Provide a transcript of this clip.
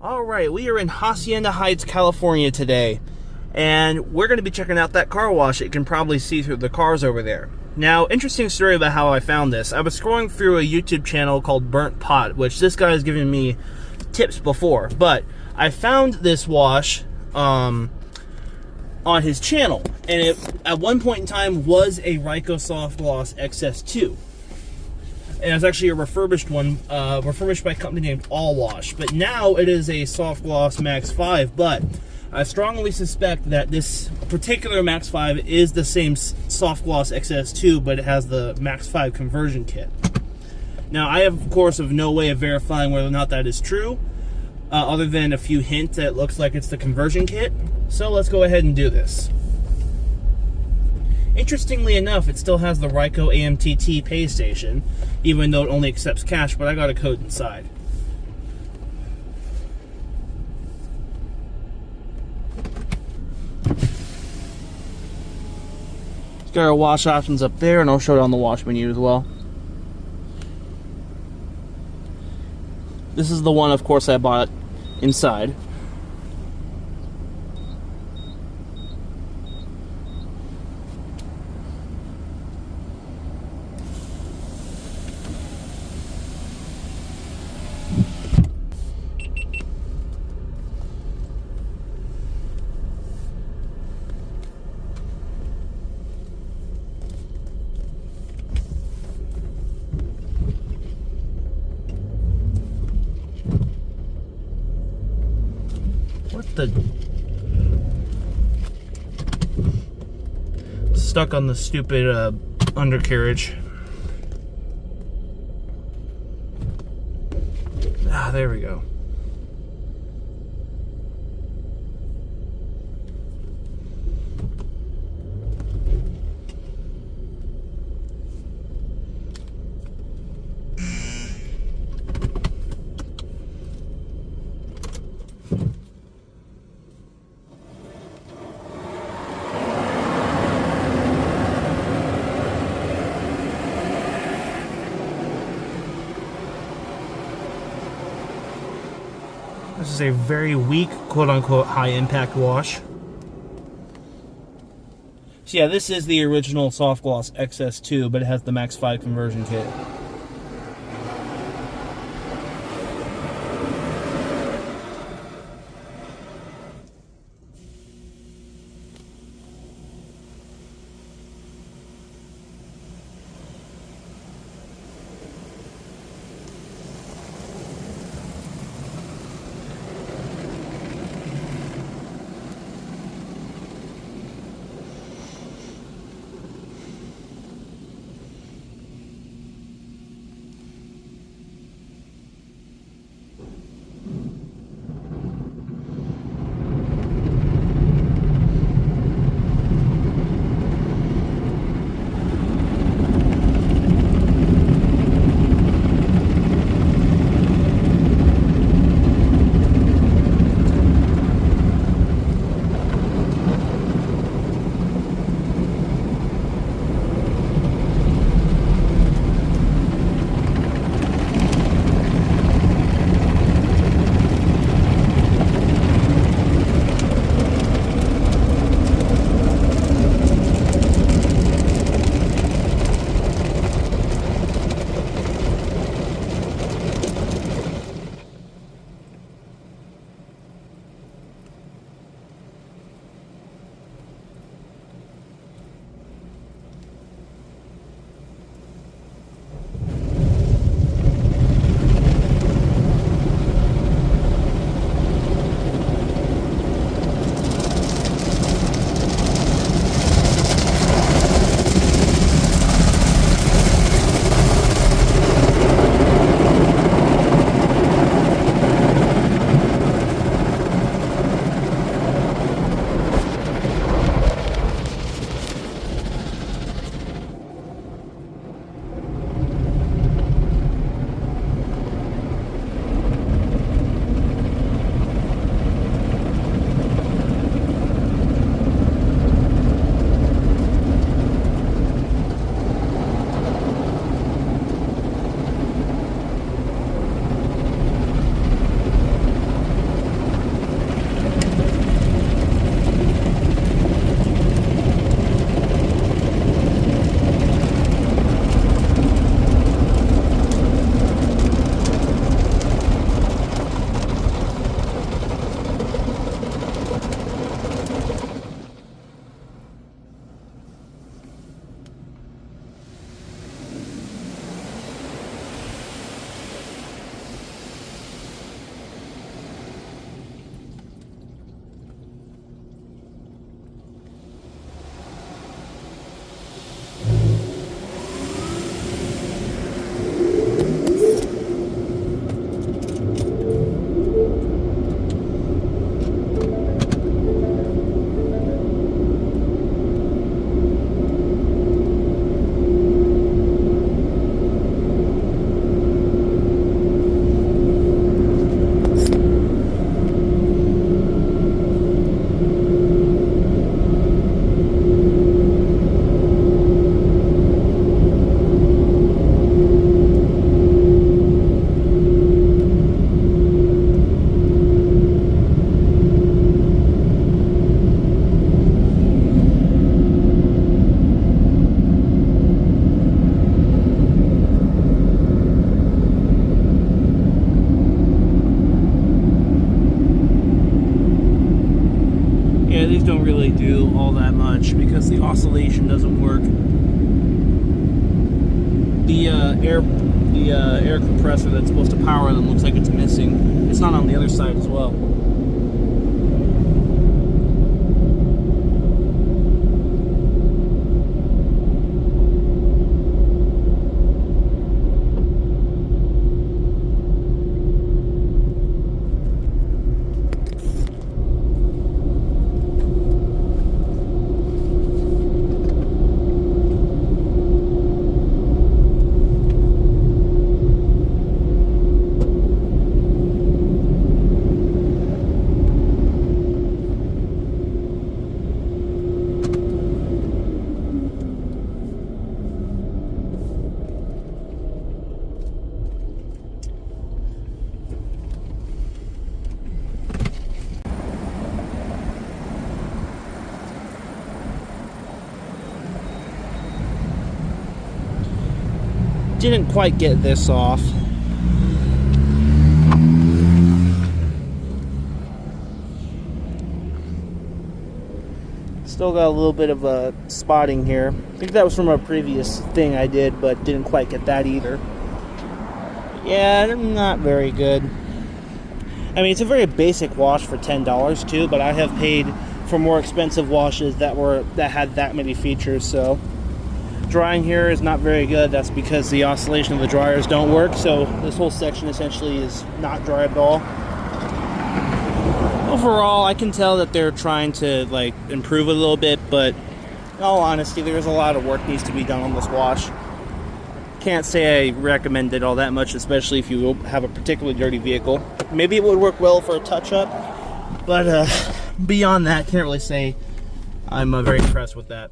Alright, we are in Hacienda Heights, California today, and we're going to be checking out that car wash. You can probably see through the cars over there. Now, interesting story about how I found this. I was scrolling through a YouTube channel called Burnt Pot, which this guy has given me tips before, but I found this wash on his channel, and it at one point in time was a Ryko Softgloss XS2. And it's actually a refurbished one, refurbished by a company named All Wash. But now it is a Softgloss MAXX 5, but I strongly suspect that this particular MAXX 5 is the same Softgloss XS2, but it has the MAXX 5 conversion kit. Now, I have, of course, no way of verifying whether or not that is true, other than a few hints that it looks like it's the conversion kit. So let's go ahead and do this. Interestingly enough, it still has the Ryko AMTT pay station, even though it only accepts cash, but I got a code inside. It's got our wash options up there, and I'll show it on the wash menu as well. This is the one, of course, I bought inside. What the? Stuck on the stupid undercarriage. Ah, there we go. This is a very weak, quote-unquote, high-impact wash. So yeah, this is the original Softgloss XS2, but it has the MAXX 5 conversion kit. because the oscillation doesn't work. The air compressor that's supposed to power them looks like it's missing. It's not on the other side as well. Didn't quite get this off. Still got a little bit of a spotting here. I think that was from a previous thing I did, but didn't quite get that either. Yeah, not very good. I mean, it's a very basic wash for $10 too, but I have paid for more expensive washes that had that many features, so drying here is not very good. That's because the oscillation of the dryers don't work, so this whole section essentially is not dry at all. Overall, I can tell that they're trying to like improve a little bit, but in all honesty, there's a lot of work needs to be done on this wash. Can't say I recommend it all that much, especially if you have a particularly dirty vehicle. Maybe it would work well for a touch-up, but beyond that, can't really say I'm very impressed with that.